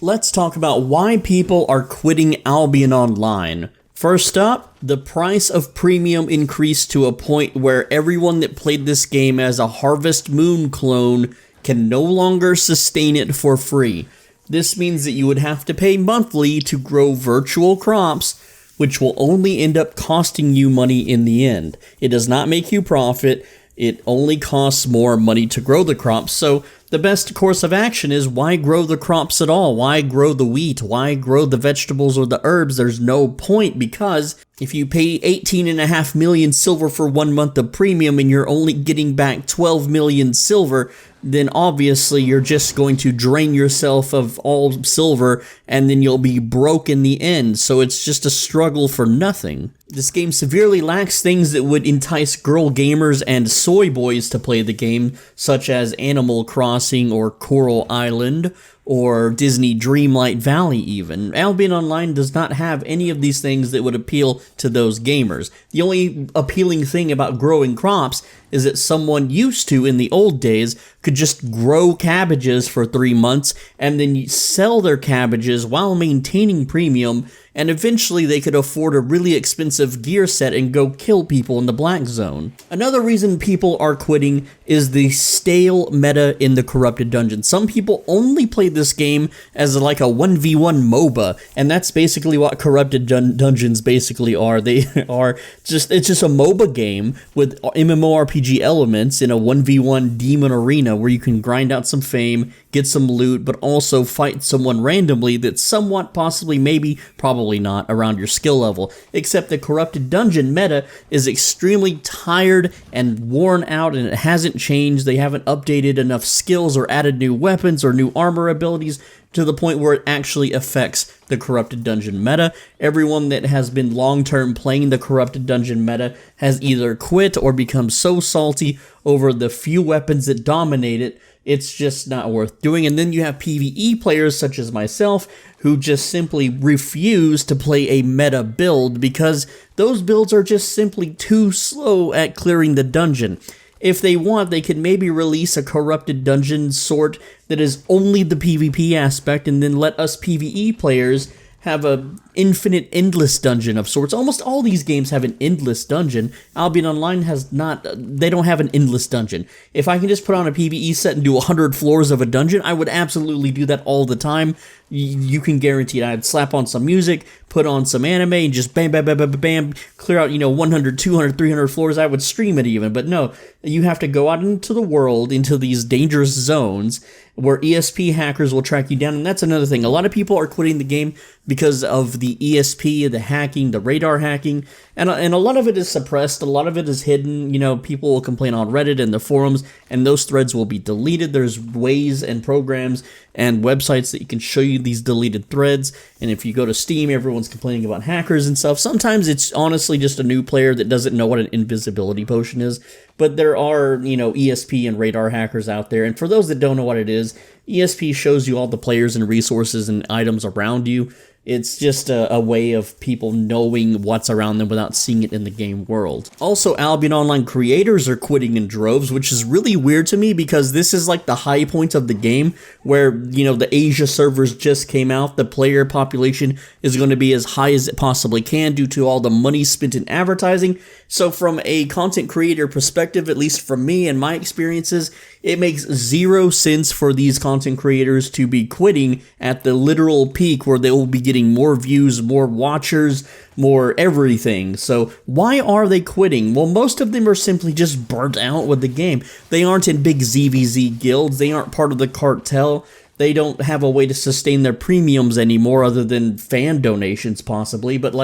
Let's talk about why people are quitting Albion Online. First up, the price of premium increased to a point where everyone that played this game as a Harvest Moon clone can no longer sustain it for free. This means that you would have to pay monthly to grow virtual crops, which will only end up costing you money in the end. It does not make you profit. It only costs more money to grow the crops, so the best course of action is why grow the crops at all? Why grow the wheat? Why grow the vegetables or the herbs? There's no point, because if you pay 18.5 million silver for 1 month of premium and you're only getting back 12 million silver, then obviously you're just going to drain yourself of all silver and then you'll be broke in the end, so it's just a struggle for nothing. This game severely lacks things that would entice girl gamers and soy boys to play the game, such as Animal Crossing or Coral Island, or Disney Dreamlight Valley even. Albion Online does not have any of these things that would appeal to those gamers. The only appealing thing about growing crops is that someone used to, in the old days, could just grow cabbages for 3 months and then sell their cabbages while maintaining premium, and eventually they could afford a really expensive gear set and go kill people in the black zone. Another reason people are quitting is the stale meta in the Corrupted Dungeon. Some people only play this game as like a 1v1 MOBA, and that's basically what Corrupted Dungeons basically are. They are just, it's just a MOBA game with MMORPG elements in a 1v1 demon arena where you can grind out some fame, get some loot, but also fight someone randomly that's somewhat possibly, maybe, probably not, around your skill level. Except the Corrupted Dungeon meta is extremely tired and worn out, and it hasn't changed. They haven't updated enough skills or added new weapons or new armor abilities to the point where it actually affects the Corrupted Dungeon meta. Everyone that has been long-term playing the Corrupted Dungeon meta has either quit or become so salty over the few weapons that dominate it, it's just not worth doing. And then you have PvE players such as myself who just simply refuse to play a meta build because those builds are just simply too slow at clearing the dungeon. If they want, they could maybe release a Corrupted Dungeon sort that is only the PvP aspect and then let us PvE players have a infinite, endless dungeon of sorts. Almost all these games have an endless dungeon. Albion Online has not, they don't have an endless dungeon. If I can just put on a PvE set and do 100 floors of a dungeon, I would absolutely do that all the time. You can guarantee it. I'd slap on some music, put on some anime, and just bam, bam, bam, bam, bam, clear out, 100, 200, 300 floors. I would stream it even, but no, you have to go out into the world, into these dangerous zones where ESP hackers will track you down, and that's another thing. A lot of people are quitting the game because of the ESP, the hacking, the radar hacking, and a lot of it is suppressed, a lot of it is hidden. People will complain on Reddit and the forums, and those threads will be deleted. There's ways and programs and websites that you can show you these deleted threads, and if you go to Steam, everyone's complaining about hackers and stuff. Sometimes it's honestly just a new player that doesn't know what an invisibility potion is, but there are, ESP and radar hackers out there, and for those that don't know what it is, ESP shows you all the players and resources and items around you. It's just a way of people knowing what's around them without seeing it in the game world. Also, Albion Online creators are quitting in droves, which is really weird to me because this is like the high point of the game where, the Asia servers just came out. The player population is going to be as high as it possibly can due to all the money spent in advertising. So from a content creator perspective, at least from me and my experiences, it makes 0 sense for these content creators to be quitting at the literal peak where they will be getting more views, more watchers, more everything. So why are they quitting? Well, most of them are simply just burnt out with the game. They aren't in big ZVZ guilds. They aren't part of the cartel. They don't have a way to sustain their premiums anymore other than fan donations possibly. But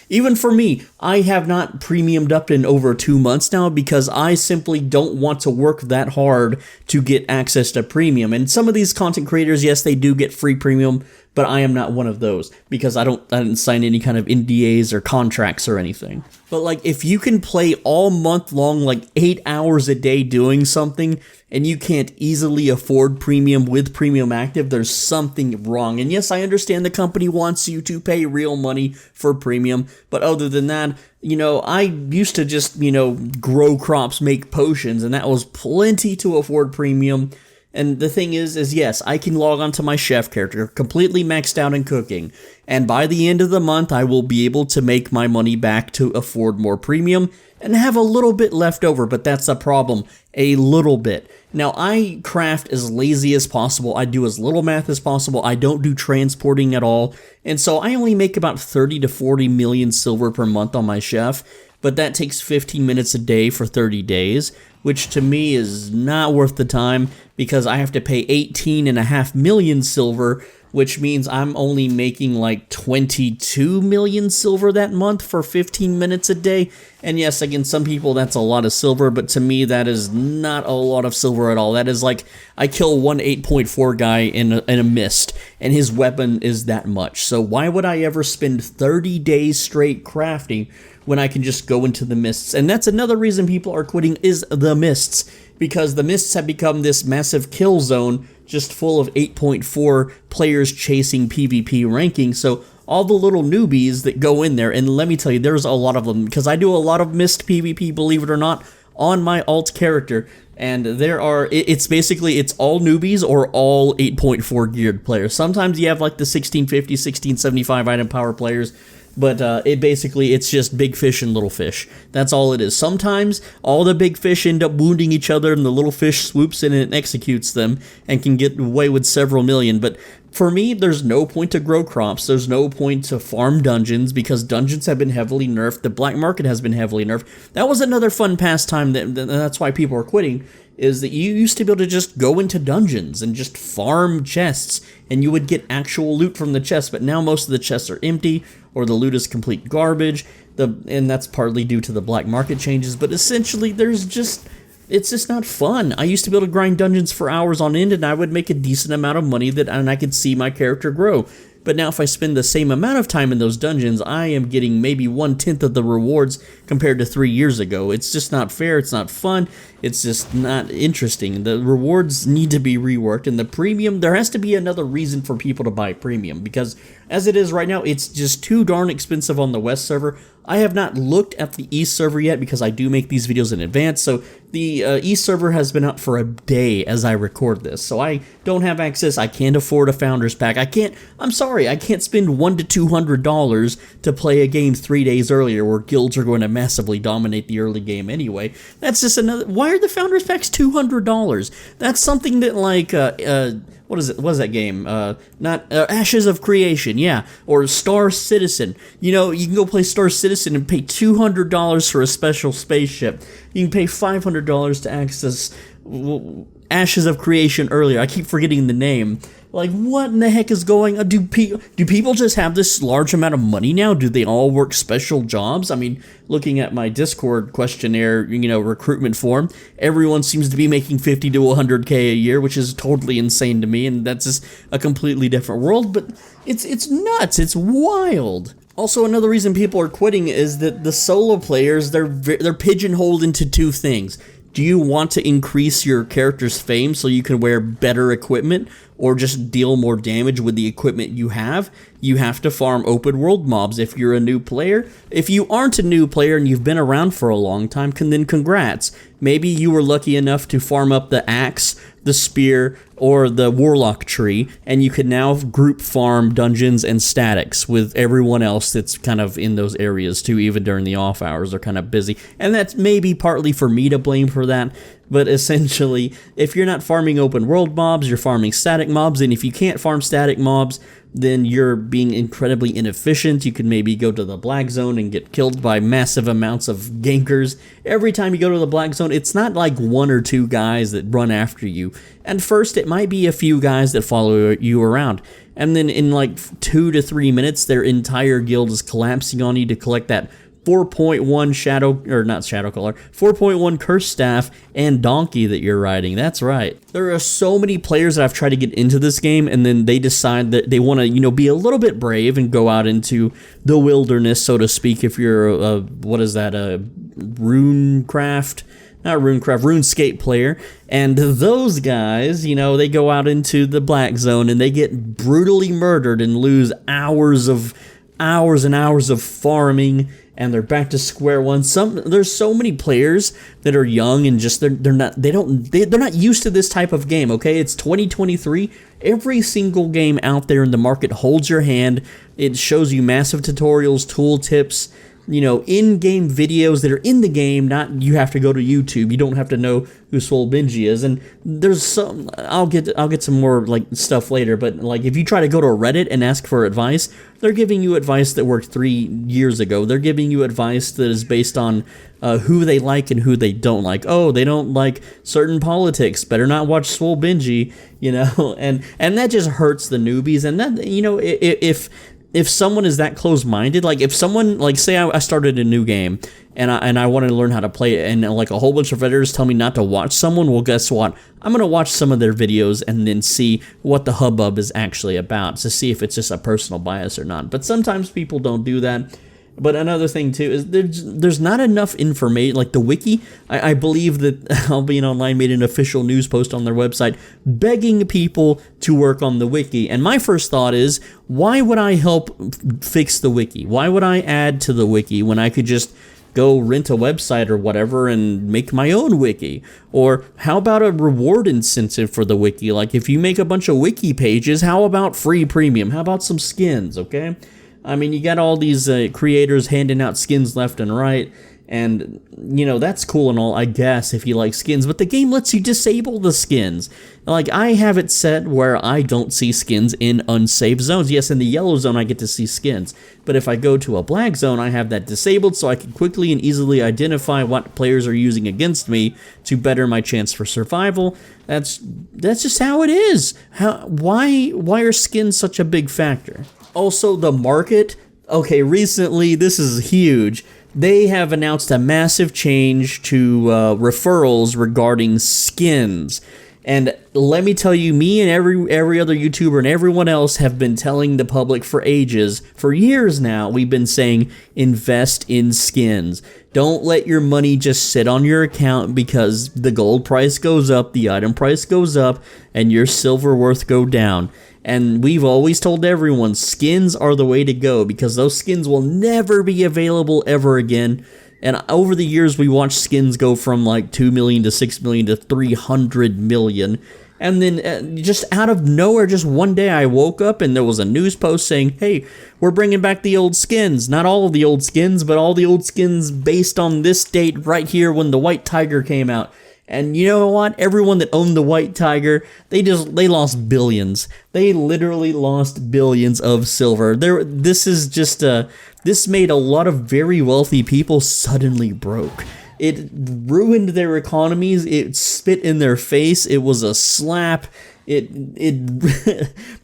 even for me, I have not premiumed up in over 2 months now because I simply don't want to work that hard to get access to premium. And some of these content creators, yes, they do get free premium, but I am not one of those because I didn't sign any kind of NDAs or contracts or anything. But if you can play all month long, 8 hours a day doing something, and you can't easily afford premium with premium active, there's something wrong. And yes, I understand the company wants you to pay real money for premium, but other than that, I used to just, grow crops, make potions, and that was plenty to afford premium. And the thing is yes, I can log onto my chef character, completely maxed out in cooking, and by the end of the month, I will be able to make my money back to afford more premium and have a little bit left over, but that's the problem, a little bit. Now, I craft as lazy as possible, I do as little math as possible, I don't do transporting at all, and so I only make about 30 to 40 million silver per month on my chef, but that takes 15 minutes a day for 30 days, which to me is not worth the time because I have to pay 18.5 million silver, which means I'm only making like 22 million silver that month for 15 minutes a day. And yes, again, some people that's a lot of silver, but to me that is not a lot of silver at all. That is like, I kill one 8.4 guy in a mist, and his weapon is that much. So why would I ever spend 30 days straight crafting when I can just go into the mists? And that's another reason people are quitting, is the mists, because the mists have become this massive kill zone just full of 8.4 players chasing PvP ranking. So all the little newbies that go in there, and let me tell you, there's a lot of them, because I do a lot of mist PvP, believe it or not, on my alt character, and there are, it's basically, it's all newbies or all 8.4 geared players. Sometimes you have like the 1650, 1675 item power players, but it's just big fish and little fish. That's all it is. Sometimes all the big fish end up wounding each other and the little fish swoops in and executes them and can get away with several million. But for me, there's no point to grow crops. There's no point to farm dungeons because dungeons have been heavily nerfed. The black market has been heavily nerfed. That was another fun pastime that's why people are quitting, is that you used to be able to just go into dungeons and just farm chests and you would get actual loot from the chests, but now most of the chests are empty or the loot is complete garbage, and that's partly due to the black market changes, but essentially it's just not fun. I used to be able to grind dungeons for hours on end and I would make a decent amount of money and I could see my character grow. But now if I spend the same amount of time in those dungeons, I am getting maybe 1/10 of the rewards compared to 3 years ago. It's just not fair, it's not fun, it's just not interesting. The rewards need to be reworked, and the premium, there has to be another reason for people to buy premium, because as it is right now, it's just too darn expensive on the West server. I have not looked at the East server yet because I do make these videos in advance, so the East server has been out for a day as I record this, so I don't have access. I can't afford a Founders Pack. I can't spend $100 to $200 to play a game 3 days earlier where guilds are going to massively dominate the early game anyway. That's just another, why are the Founders Packs $200? That's something that like, what is that game? Not Ashes of Creation, yeah, or Star Citizen. You know, you can go play Star Citizen and pay $200 for a special spaceship. You can pay $500 to access Ashes of Creation earlier. I keep forgetting the name. Like, what in the heck is going on? Do people just have this large amount of money now? Do they all work special jobs? I mean, looking at my Discord questionnaire, recruitment form, everyone seems to be making 50 to 100K a year, which is totally insane to me, and that's just a completely different world, but it's nuts, it's wild. Also, another reason people are quitting is that the solo players, they're pigeonholed into two things. Do you want to increase your character's fame so you can wear better equipment or just deal more damage with the equipment you have? You have to farm open world mobs if you're a new player. If you aren't a new player and you've been around for a long time, then congrats. Maybe you were lucky enough to farm up the axe, the spear, or the warlock tree, and you can now group farm dungeons and statics with everyone else that's kind of in those areas too, even during the off hours. They're kind of busy, and that's maybe partly for me to blame for that, but essentially, if you're not farming open world mobs, you're farming static mobs, and if you can't farm static mobs, then you're being incredibly inefficient. You can maybe go to the black zone and get killed by massive amounts of gankers. Every time you go to the black zone, it's not like one or two guys that run after you. At first, it might be a few guys that follow you around, and then in like 2 to 3 minutes, their entire guild is collapsing on you to collect that 4.1 4.1 curse staff and donkey that you're riding. That's right. There are so many players that I've tried to get into this game, and then they decide that they want to, be a little bit brave and go out into the wilderness, so to speak. If you're a RuneScape player, and those guys, they go out into the black zone and they get brutally murdered and lose hours and hours of farming and they're back to square one. There's so many players that are young and just they're not used to this type of game. Okay, it's 2023. Every single game out there in the market holds your hand. It shows you massive tutorials, tool tips, in-game videos that are in the game, not you have to go to YouTube. You don't have to know who Swole Benji is. And there's some, I'll get some more like stuff later, but like if you try to go to Reddit and ask for advice, they're giving you advice that worked 3 years ago. They're giving you advice that is based on who they like and who they don't like. Oh, they don't like certain politics. Better not watch Swole Benji, and that just hurts the newbies. And that, if someone is that close-minded, like if someone, like say I started a new game and I wanted to learn how to play it, and like a whole bunch of editors tell me not to watch someone, well, guess what? I'm going to watch some of their videos and then see what the hubbub is actually about to see if it's just a personal bias or not. But sometimes people don't do that. But another thing too is there's not enough information, like the wiki. I believe that Albion Online made an official news post on their website begging people to work on the wiki. And my first thought is, why would I help fix the wiki? Why would I add to the wiki when I could just go rent a website or whatever and make my own wiki? Or how about a reward incentive for the wiki? Like if you make a bunch of wiki pages, how about free premium? How about some skins, okay? I mean, you got all these creators handing out skins left and right, and, that's cool and all, I guess, if you like skins, but the game lets you disable the skins. Like, I have it set where I don't see skins in unsafe zones. Yes, in the yellow zone, I get to see skins, but if I go to a black zone, I have that disabled so I can quickly and easily identify what players are using against me to better my chance for survival. That's just how it is. Why are skins such a big factor? Also, the market, okay, recently, this is huge. They have announced a massive change to referrals regarding skins. And let me tell you, me and every other YouTuber and everyone else have been telling the public for ages, for years now, we've been saying, invest in skins. Don't let your money just sit on your account because the gold price goes up, the item price goes up, and your silver worth go down. And we've always told everyone, skins are the way to go because those skins will never be available ever again. And over the years, we watched skins go from like 2 million to 6 million to 300 million. And then just out of nowhere, just one day I woke up and there was a news post saying, hey, we're bringing back the old skins. Not all of the old skins, but all the old skins based on this date right here when the White Tiger came out. And you know what? Everyone that owned the White Tiger, they lost billions. They literally lost billions of silver. This made a lot of very wealthy people suddenly broke. It ruined their economies. It spit in their face. It was a slap. They've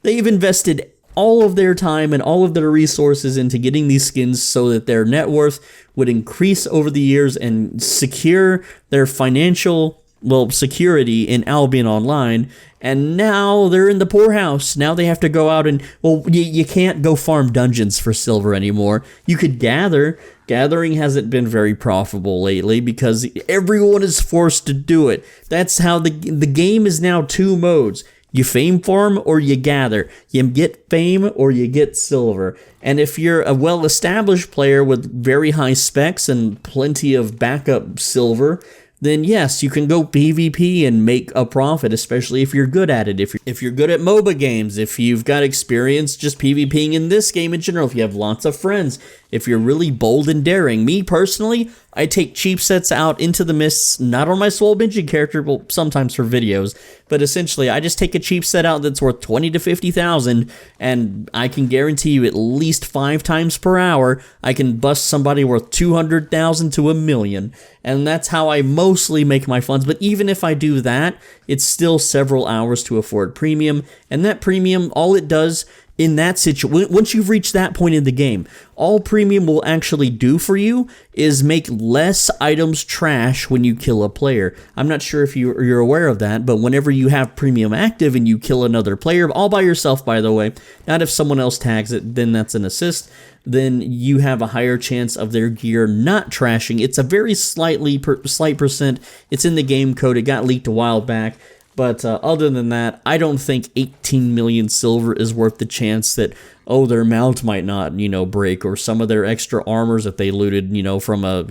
invested all of their time and all of their resources into getting these skins so that their net worth would increase over the years and secure their financial, security in Albion Online. And now they're in the poorhouse. Now they have to go out and, you can't go farm dungeons for silver anymore. You could gather. Gathering hasn't been very profitable lately because everyone is forced to do it. That's how the game is now 2 modes. You fame farm or you gather. You get fame or you get silver. And if you're a well-established player with very high specs and plenty of backup silver, then yes, you can go PvP and make a profit, especially if you're good at it. If you're good at MOBA games, if you've got experience just PvPing in this game in general, if you have lots of friends, if you're really bold and daring. Me personally, I take cheap sets out into the mists, not on my Swole Benji character, well, sometimes for videos, but essentially I just take a cheap set out that's worth 20 to 50,000, and I can guarantee you at least 5 times per hour, I can bust somebody worth 200,000 to $1 million, and that's how I mostly make my funds. But even if I do that, it's still several hours to afford premium, and that premium, all it does in that situation, once you've reached that point in the game, all premium will actually do for you is make less items trash when you kill a player. I'm not sure if you're aware of that, but whenever you have premium active and you kill another player, all by yourself, by the way, not if someone else tags it, then that's an assist, then you have a higher chance of their gear not trashing. It's a very slight percent. It's in the game code. It got leaked a while back. But other than that, I don't think 18 million silver is worth the chance that, oh, their mount might not, break, or some of their extra armors that they looted, from a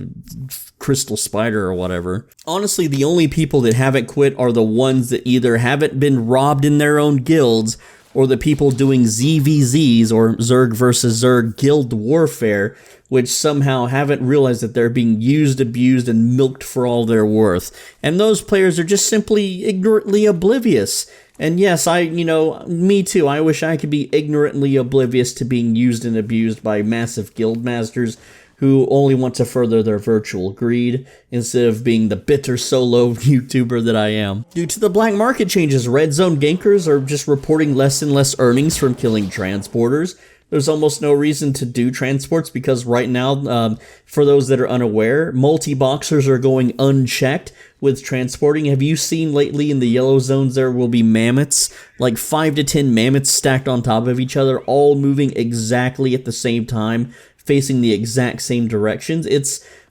crystal spider or whatever. Honestly, the only people that haven't quit are the ones that either haven't been robbed in their own guilds, or the people doing ZVZs, or Zerg versus Zerg guild warfare, which somehow haven't realized that they're being used, abused, and milked for all their worth. And those players are just simply ignorantly oblivious. And yes, me too, I wish I could be ignorantly oblivious to being used and abused by massive guild masters who only want to further their virtual greed, instead of being the bitter solo YouTuber that I am. Due to the black market changes, red zone gankers are just reporting less and less earnings from killing transporters. There's almost no reason to do transports because right now, for those that are unaware, multi-boxers are going unchecked with transporting. Have you seen lately in the yellow zones there will be mammoths, like 5 to 10 mammoths stacked on top of each other, all moving exactly at the same time, facing the exact same directions?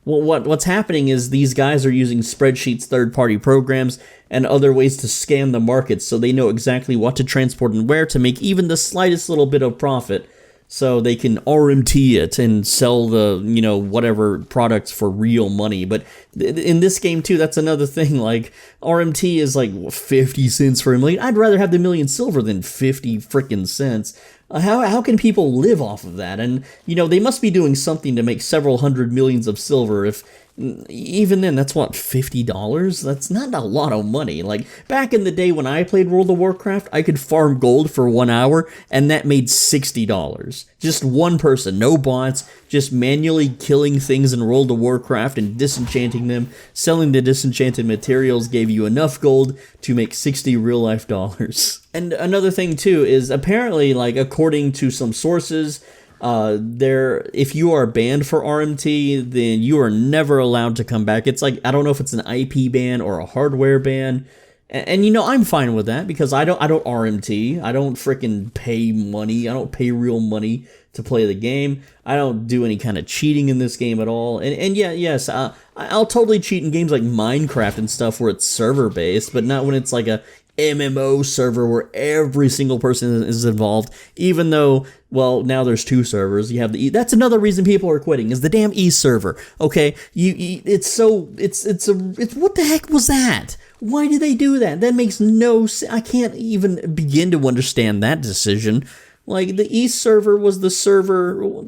What's happening is these guys are using spreadsheets, third-party programs, and other ways to scan the markets so they know exactly what to transport and where to make even the slightest little bit of profit, so they can RMT it and sell the, whatever products for real money. But in this game too, that's another thing, like, RMT is like 50 cents for a million. I'd rather have the million silver than 50 freaking cents. How can people live off of that? And, they must be doing something to make several hundred millions of silver. If even then, that's what, $50? That's not a lot of money. Like, back in the day when I played World of Warcraft, I could farm gold for 1 hour, and that made $60. Just one person, no bots, just manually killing things in World of Warcraft and disenchanting them. Selling the disenchanted materials gave you enough gold to make 60 real-life dollars. And another thing, too, is apparently, like, according to some sources, if you are banned for RMT, then you are never allowed to come back. It's like, I don't know if it's an IP ban or a hardware ban. And I'm fine with that because I don't RMT. I don't freaking pay money. I don't pay real money to play the game. I don't do any kind of cheating in this game at all. And yeah, yes, I'll totally cheat in games like Minecraft and stuff where it's server based, but not when it's like a MMO server where every single person is involved, even though, well, now there's 2 servers. You have the that's another reason people are quitting, is the damn East server. Okay, it's what the heck was that? Why did they do that? That makes no sense. I can't even begin to understand that decision. Like, the East server was the server,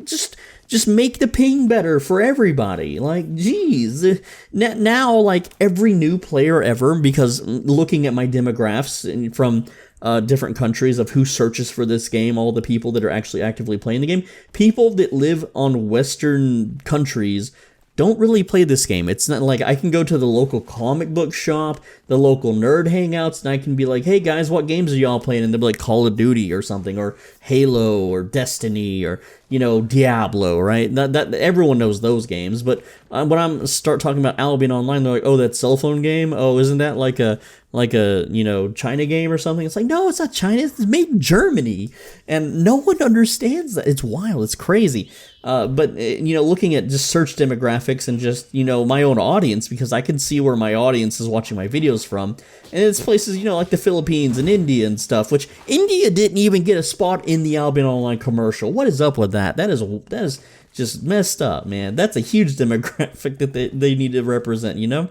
just make the ping better for everybody. Like, geez. Now, like, every new player ever, because looking at my demographics from different countries of who searches for this game, all the people that are actually actively playing the game, people that live on Western countries don't really play this game. It's not like I can go to the local comic book shop, the local nerd hangouts, and I can be like, hey guys, what games are y'all playing? And they'll be like Call of Duty or something, or Halo, or Destiny, or, Diablo, right? That everyone knows those games. But when I start talking about Albion Online, they're like, oh, that cell phone game? Oh, isn't that like a China game or something? It's like, no, it's not China. It's made in Germany. And no one understands that. It's wild. It's crazy. But looking at just search demographics and just, my own audience, because I can see where my audience is watching my videos from. And it's places, like the Philippines and India and stuff, which India didn't even get a spot in the Albion Online commercial. What is up with that? That is just messed up, man. That's a huge demographic that they need to represent, Well,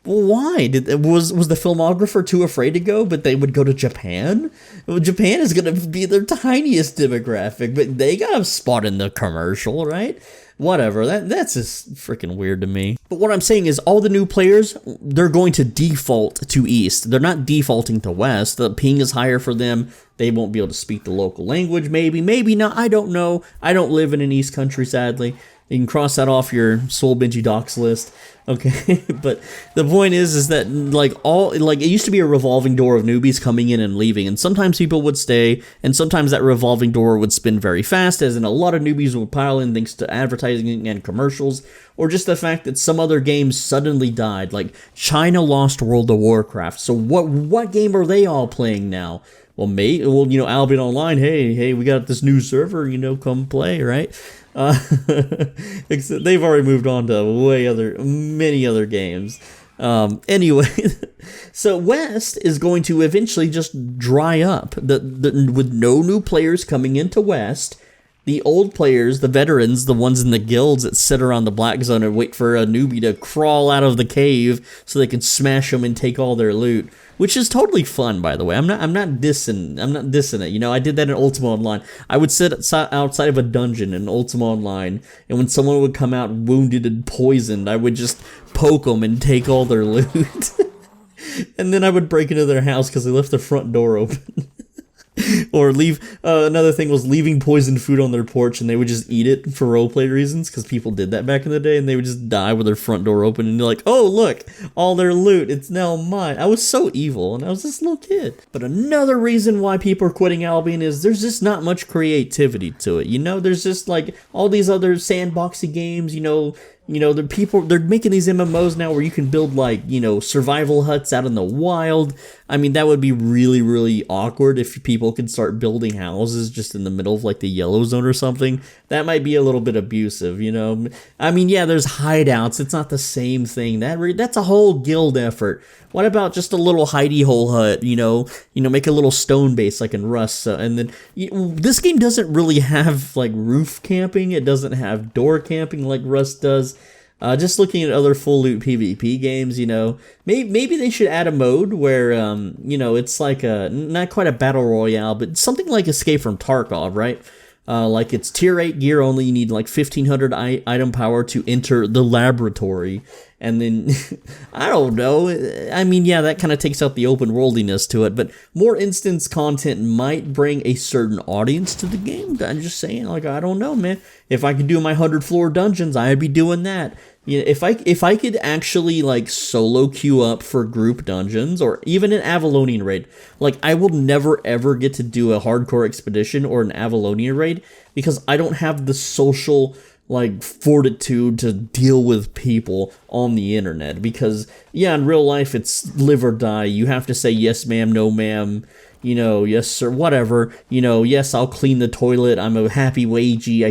why? Was the filmographer too afraid to go, but they would go to Japan? Well, Japan is going to be their tiniest demographic, but they got a spot in the commercial, right? Whatever, that's just freaking weird to me. But what I'm saying is all the new players, they're going to default to East. They're not defaulting to West. The ping is higher for them. They won't be able to speak the local language, maybe not. I don't know. I don't live in an East country, sadly. You can cross that off your Soul Benji Docs list. Okay, but the point is that it used to be a revolving door of newbies coming in and leaving, and sometimes people would stay, and sometimes that revolving door would spin very fast, as in a lot of newbies would pile in thanks to advertising and commercials, or just the fact that some other games suddenly died, like China lost World of Warcraft, so what game are they all playing now? Well, Albion Online, hey, we got this new server, come play, right? Except they've already moved on to many other games. Anyway, so West is going to eventually just dry up. With no new players coming into West, the old players, the veterans, the ones in the guilds that sit around the black zone and wait for a newbie to crawl out of the cave so they can smash them and take all their loot, which is totally fun, by the way. I'm not dissing it. You know, I did that in Ultima Online. I would sit outside of a dungeon in Ultima Online, and when someone would come out wounded and poisoned, I would just poke them and take all their loot. And then I would break into their house because they left the front door open. Or leave, another thing was leaving poisoned food on their porch, and they would just eat it for roleplay reasons, because people did that back in the day, and they would just die with their front door open, and you're like, oh look, all their loot, it's now mine. I was so evil, and I was this little kid. But another reason why people are quitting Albion is there's just not much creativity to it, you know? There's just like all these other sandboxy games, you know, they're making these MMOs now where you can build, like, you know, survival huts out in the wild. I mean, that would be really, really awkward if people could start building houses just in the middle of, like, the yellow zone or something. That might be a little bit abusive, you know? I mean, yeah, there's hideouts. It's not the same thing. That's a whole guild effort. What about just a little hidey hole hut, you know, make a little stone base like in Rust. And then, this game doesn't really have, like, roof camping. It doesn't have door camping like Rust does. Just looking at other full loot PvP games, you know, maybe they should add a mode where, you know, it's like not quite a battle royale, but something like Escape from Tarkov, right? Like it's tier 8 gear only. You need like 1500 item power to enter the laboratory. And then, I don't know. I mean, yeah, that kind of takes out the open worldiness to it, but more instance content might bring a certain audience to the game. I'm just saying, like, I don't know, man. If I could do my 100 floor dungeons, I'd be doing that. You know, if I could actually, like, solo queue up for group dungeons, or even an Avalonian raid, like, I will never ever get to do a hardcore expedition or an Avalonian raid, because I don't have the social, like, fortitude to deal with people on the internet. Because, yeah, in real life, it's live or die. You have to say yes ma'am, no ma'am, you know, yes sir, whatever, you know, yes, I'll clean the toilet, I'm a happy wagey, I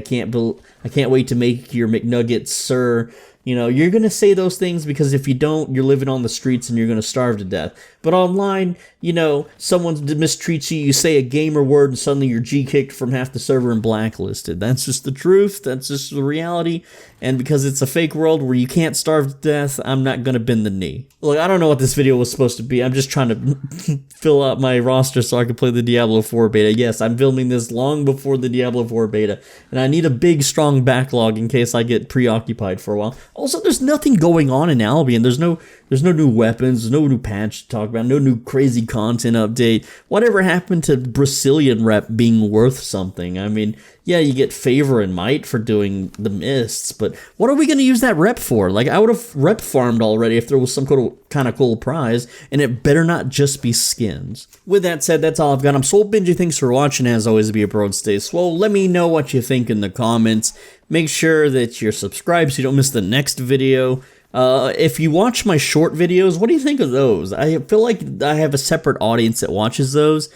can't wait to make your McNuggets, sir. You know, you're going to say those things because if you don't, you're living on the streets and you're going to starve to death. But online, you know, someone mistreats you, you say a gamer word, and suddenly you're G-kicked from half the server and blacklisted. That's just the truth. That's just the reality. And because it's a fake world where you can't starve to death, I'm not going to bend the knee. Look, I don't know what this video was supposed to be. I'm just trying to fill out my roster so I can play the Diablo 4 beta. Yes, I'm filming this long before the Diablo 4 beta, and I need a big, strong backlog in case I get preoccupied for a while. Also, there's nothing going on in Albion. There's no new weapons, there's no new patch to talk about, no new crazy content update. Whatever happened to Brazilian rep being worth something? I mean, yeah, you get favor and might for doing the mists, but what are we going to use that rep for? Like, I would have rep farmed already if there was some kind of cool prize, and it better not just be skins. With that said, that's all I've got. I'm Soul Benji. Thanks for watching. As always, be a pro and stay swole. Let me know what you think in the comments. Make sure that you're subscribed so you don't miss the next video. If you watch my short videos, what do you think of those? I feel like I have a separate audience that watches those.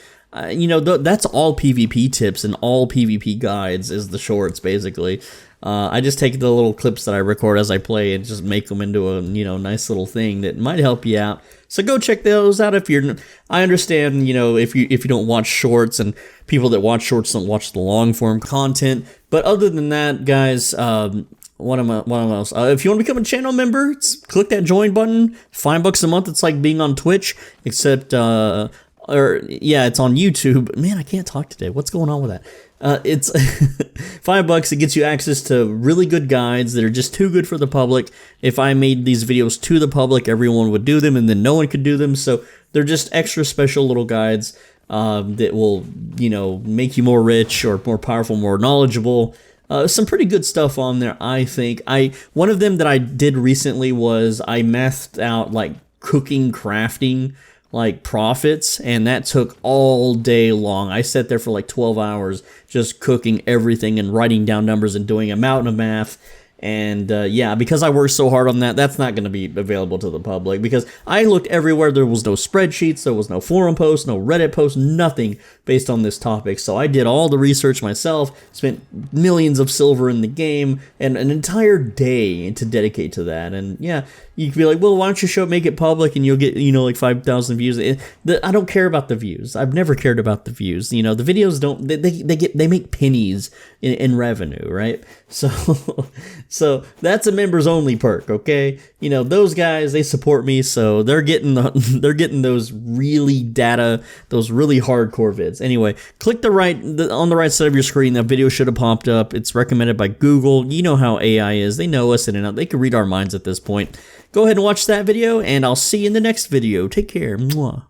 You know, that's all PvP tips and all PvP guides is the shorts, basically. I just take the little clips that I record as I play and just make them into a, you know, nice little thing that might help you out. So go check those out if you're, I understand, you know, if you don't watch shorts, and people that watch shorts don't watch the long form content. But other than that, guys, what else? If you want to become a channel member, click that join button. $5 a month. It's like being on Twitch, except, yeah, it's on YouTube. Man, I can't talk today. What's going on with that? It's $5. It gets you access to really good guides that are just too good for the public. If I made these videos to the public, everyone would do them, and then no one could do them. So they're just extra special little guides that will, you know, make you more rich or more powerful, more knowledgeable. Some pretty good stuff on there, I think. One of them that I did recently was I mathed out, like, cooking, crafting, like, profits, and that took all day long. I sat there for like 12 hours just cooking everything and writing down numbers and doing a mountain of math. And yeah, because I worked so hard on that, that's not going to be available to the public, because I looked everywhere. There was no spreadsheets, there was no forum posts, no Reddit posts, nothing based on this topic. So I did all the research myself, spent millions of silver in the game, and an entire day to dedicate to that. And yeah, you could be like, well, why don't you make it public and you'll get, like 5,000 views. I don't care about the views. I've never cared about the views. The videos don't, they make pennies in revenue, right? So that's a members only perk, okay? Those guys, they support me, so they're getting those really those really hardcore vids. Anyway, click on the right side of your screen. That video should have popped up. It's recommended by Google. You know how AI is. They know us in and out. They can read our minds at this point. Go ahead and watch that video, and I'll see you in the next video. Take care. Mwah.